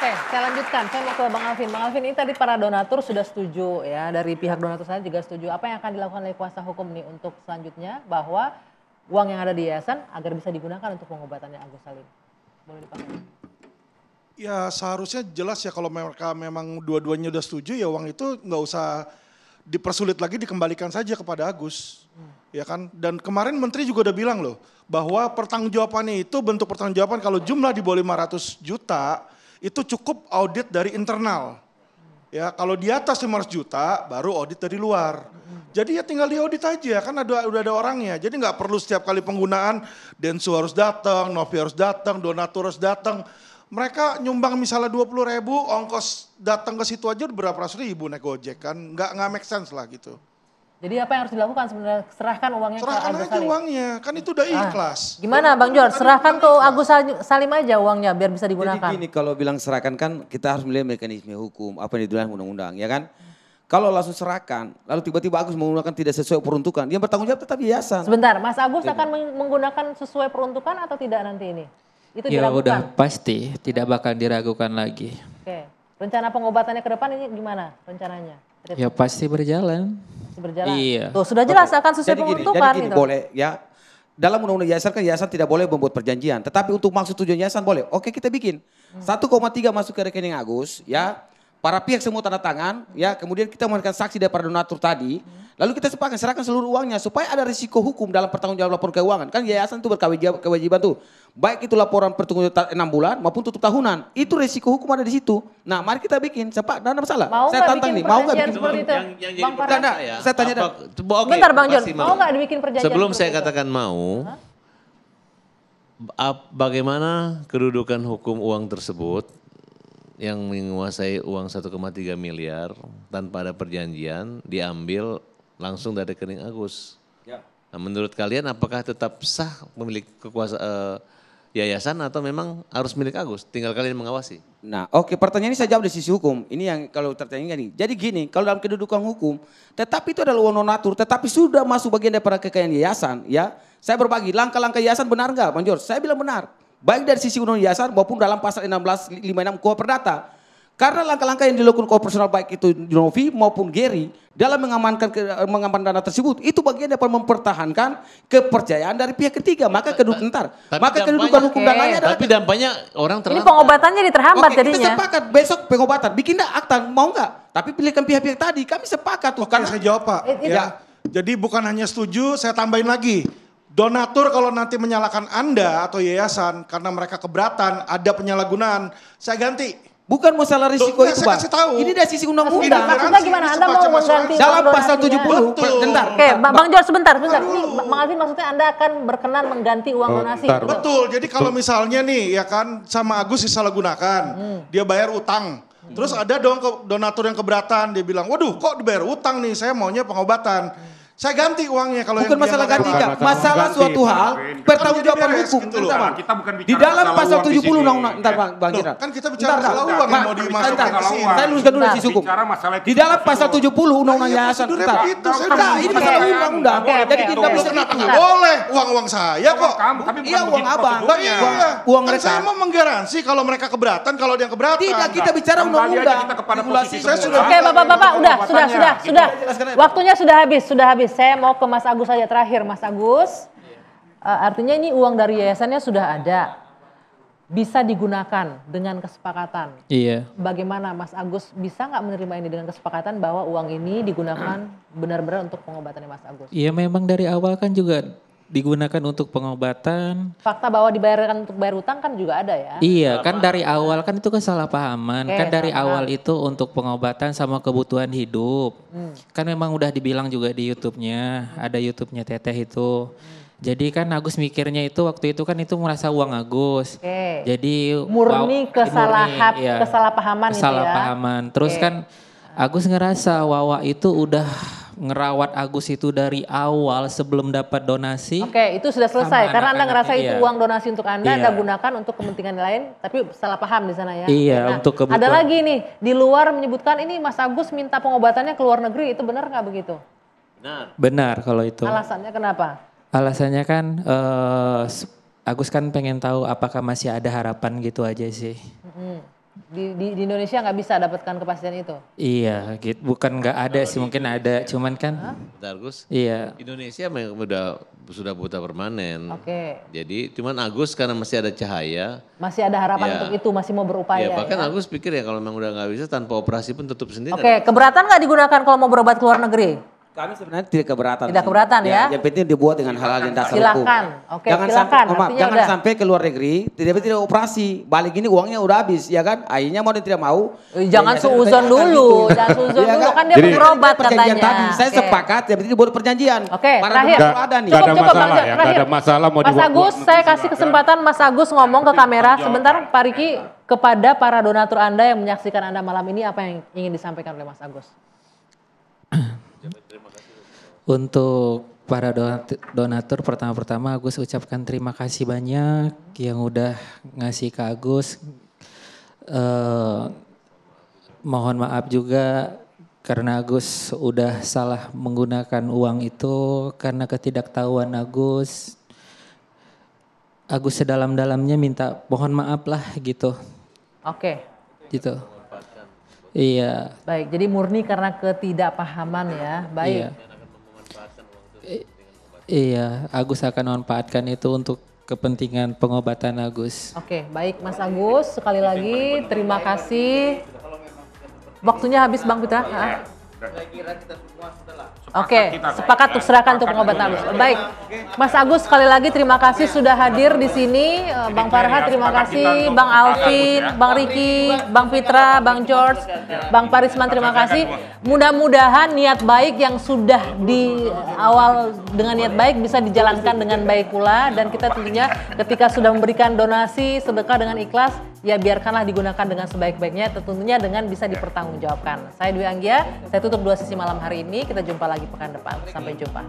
Oke, saya lanjutkan. Saya mau ke Bang Alvin. Bang Alvin, ini tadi para donatur sudah setuju ya, dari pihak donatur saya juga setuju. Apa yang akan dilakukan oleh kuasa hukum nih untuk selanjutnya bahwa uang yang ada di yayasan agar bisa digunakan untuk pengobatannya Agus Salim? Boleh dipakai. Ya seharusnya jelas ya kalau mereka memang dua-duanya udah setuju ya uang itu nggak usah dipersulit lagi, dikembalikan saja kepada Agus. Ya kan? Dan kemarin Menteri juga udah bilang loh bahwa pertanggungjawabannya itu bentuk pertanggungjawaban kalau jumlah di bawah 500 juta itu cukup audit dari internal. Ya kalau di atas 500 juta baru audit dari luar. Jadi ya tinggal diaudit aja kan udah ada orangnya. Jadi nggak perlu setiap kali penggunaan Densu harus datang, Novi harus datang, donatur harus datang. Mereka nyumbang misalnya 20.000, ongkos datang ke situ aja berapa ratus ribu naik Gojek kan. Nggak make sense lah gitu. Jadi apa yang harus dilakukan sebenarnya? Serahkan uangnya ke Agus Salim. Serahkan aja uangnya, kan itu udah ikhlas. Gimana Bang Jor, serahkan ke Agus Salim aja uangnya biar bisa digunakan. Jadi gini, kalau bilang serahkan kan kita harus melihat mekanisme hukum, apa yang dibilang undang-undang, ya kan? Kalau langsung serahkan, lalu tiba-tiba Agus menggunakan tidak sesuai peruntukan, dia bertanggung jawab tetap yayasan. Sebentar, Mas Agus akan menggunakan sesuai peruntukan atau tidak nanti ini? Itu Ya diragukan? udah pasti, tidak bakal diragukan lagi. Oke, rencana pengobatannya ke depan ini gimana rencananya? Ya pasti berjalan. Berjalan. Iya. Tuh sudah jelas akan sesuai peruntukan jadi gini gitu. boleh ya. Dalam undang-undang yayasan kan yayasan tidak boleh membuat perjanjian. Tetapi untuk maksud tujuan yayasan boleh. Oke kita bikin. 1,3 masuk ke rekening Agus ya. Para pihak semua tanda tangan ya. Kemudian kita memberikan saksi dari para donatur tadi. Lalu kita sepakat serahkan seluruh uangnya supaya ada risiko hukum dalam pertanggungjawaban laporan keuangan. Kan yayasan itu berkewajiban tuh. Baik itu laporan pertanggungjawaban 6 bulan maupun tutup tahunan. Itu risiko hukum ada di situ. Nah mari kita bikin. Sepak, tidak ada masalah. Mau saya tantang nih. Mau nggak bikin seperti itu? Yang jadi Bang Farhan? pertanyaan ya, Saya tanya Bentar Bang Jon, mau nggak dibikin perjanjian? Sebelum saya seperti itu? katakan mau, bagaimana kedudukan hukum uang tersebut yang menguasai uang 1,3 miliar tanpa ada perjanjian diambil langsung dari rekening Agus. Ya. Nah, menurut kalian apakah tetap sah memiliki kekuasaan yayasan atau memang harus milik Agus? Tinggal kalian mengawasi. Nah, oke, pertanyaan ini saya jawab dari sisi hukum. Ini yang kalau tertanya ini. Jadi gini, kalau dalam kedudukan hukum, tetapi itu adalah uang donatur, tetapi sudah masuk bagian daripada kekayaan yayasan, ya. Saya berbagi, langkah-langkah yayasan benar nggak, Bang George? Saya bilang benar. Baik dari sisi undang yayasan maupun dalam pasal 1656 KUH Perdata. Karena langkah-langkah yang dilakukan operasional baik itu Novi maupun Gary dalam mengamankan dana tersebut itu bagian dapat mempertahankan kepercayaan dari pihak ketiga. Maka kedudukan hukum dananya adalah tapi dampaknya orang Ini terlambat. pengobatannya terhambat oke, jadinya. kita sepakat besok pengobatan. Bikin dah akta, mau nggak? Tapi pilihkan pihak-pihak tadi. Kami sepakat tuh. Oke, saya jawab Pak. Ya. Jadi bukan hanya setuju, saya tambahin lagi. Donatur kalau nanti menyalahkan Anda atau yayasan karena mereka keberatan, ada penyalahgunaan, saya ganti. Bukan masalah risiko Loh, itu saya Bang. kasih tahu. Ini dari sisi undang-undang. Maksudnya gimana? Anda mau mengganti Dalam uang pasal donasinya? 70, bentar. Oke, Bang Jor sebentar. Ini Bang Alvin maksudnya Anda akan berkenan mengganti uang donasi. Betul, jadi kalau misalnya nih ya kan sama Agus disalahgunakan, dia bayar utang. Terus ada dong donatur yang keberatan, dia bilang, waduh kok dibayar utang nih, saya maunya pengobatan. Saya ganti uangnya kalau Bukan masalah ganti, Kak. Masalah suatu hal, pertanggungjawaban hukum. Gitu loh. Bentar, Bang. Kita bukan bicara Di dalam masalah pasal uang di 70 sini. undang-undang, bentar Bang Loh, Jenderal. kan kita bicara masalah uang yang mau dimasukkan ke sini. Saya luruskan dulu dari sisi hukum. Bicara masalah Di dalam pasal 70 undang-undang Iya, yayasan. prosedurnya Bentar. begitu, saya Bentar, udah ini masalah bilang. undang-undang. Oke, Jadi oke, kita oke. bisa Kenapa nggak boleh? Uang saya kok. Kamu, tapi bukan Iya, uang begitu abang. prosedurnya. Iya, Uang kan mereka. saya mau menggaransi kalau mereka keberatan, kalau dia keberatan. Tidak, kita bicara Kembali undang-undang. aja kita kepada Regulasi. posisi Saya semula. Oke, Bapak-bapak, udah, sudah. Jelaskan aja. Waktunya sudah habis. Saya mau ke Mas Agus saja terakhir, Mas Agus. Artinya ini uang dari yayasannya sudah ada, bisa digunakan dengan kesepakatan. Iya. Bagaimana Mas Agus bisa nggak menerima ini dengan kesepakatan bahwa uang ini digunakan benar-benar untuk pengobatannya Mas Agus? Iya memang dari awal kan juga digunakan untuk pengobatan. Fakta bahwa dibayarkan untuk bayar utang kan juga ada ya? Iya kan dari awal kan itu kesalahpahaman. Oke, Kan dari salah awal paham. itu untuk pengobatan sama kebutuhan hidup. Kan memang udah dibilang juga di YouTube-nya. Ada YouTube-nya Teteh itu. Jadi kan Agus mikirnya itu waktu itu kan itu merasa uang Agus. Oke. Jadi Murni iya, kesalahpahaman itu ya? kesalahpahaman. Terus Oke. kan Agus ngerasa Wawa itu udah ngerawat Agus itu dari awal sebelum dapat donasi. Oke, itu sudah selesai. Sama Karena Anda ngerasa anak-anaknya, itu iya. uang donasi untuk Anda Iya. gunakan untuk kepentingan lain, tapi salah paham di sana ya. Iya, untuk kebutuhan. Ada lagi nih, di luar menyebutkan ini Mas Agus minta pengobatannya ke luar negeri, itu benar nggak begitu? Benar kalau itu. Alasannya kenapa? Alasannya kan Agus kan pengen tahu apakah masih ada harapan gitu aja sih. Di Indonesia nggak bisa dapatkan kepastian itu? Iya, gitu. Bukan nggak ada sih, mungkin ada, cuman kan. Bentar, Gus. Iya. Indonesia memang sudah buta permanen. Oke. Jadi cuman Agus karena masih ada cahaya. Masih ada harapan Ya. untuk itu, masih mau berupaya. Ya bahkan ya? Agus pikir ya kalau memang udah nggak bisa tanpa operasi pun tutup sendiri. Oke, keberatan nggak digunakan kalau mau berobat ke luar negeri? Kami sebenarnya tidak keberatan. Tidak sih. keberatan ya? Yang penting dibuat dengan halal dan dasar hukum. Silakan. Oke, jangan silakan. Sampai, maaf, Artinya jangan udah. sampai ke luar negeri, tidak operasi. Balik ini uangnya udah habis, ya kan? Akhirnya mau dan tidak mau. Jangan ya, suuzon akan dulu, gitu. jangan suuzon Iya dulu kan dia Jadi- berobat Perjanjian katanya. tadi, saya Oke. sepakat, yang penting dibuat perjanjian. Oke, Para terakhir. dulu ada nih. Nggak ada Cukup, masalah Bang ya, nggak ada terakhir. masalah mau Mas dibuat- Agus, saya kasih kesempatan Mas Agus ngomong ke kamera sebentar Pak Riki, kepada para donatur Anda yang menyaksikan Anda malam ini apa yang ingin disampaikan oleh Mas Agus? Untuk para donatur pertama-pertama Agus ucapkan terima kasih banyak yang udah ngasih ke Agus. Mohon maaf juga karena Agus udah salah menggunakan uang itu karena ketidaktahuan Agus. Agus sedalam-dalamnya minta mohon maaf lah gitu. Oke, Gitu. Iya. baik. Jadi murni karena ketidakpahaman ya. Baik. Iya. Iya, Agus akan memanfaatkan itu untuk kepentingan pengobatan Agus. Oke, baik Mas Agus. Sekali lagi terima kasih. Waktunya habis Bang Pitra. Ah. Oke, sepakat untuk serahkan untuk pengobatan Agus. Baik, Mas Agus sekali lagi terima kasih sudah hadir di sini. Bang Farhat terima kasih, Bang Alvin, Bang Riki, Bang Pitra, Bang George, Bang Parisman terima kasih. Mudah-mudahan niat baik yang sudah di awal dengan niat baik bisa dijalankan dengan baik pula, dan kita tentunya ketika sudah memberikan donasi sedekah dengan ikhlas, ya biarkanlah digunakan dengan sebaik-baiknya, tentunya dengan bisa dipertanggungjawabkan. Saya Dwi Anggia, saya tutup 2 sesi malam hari ini. Kita jumpa lagi pekan depan. Sampai jumpa.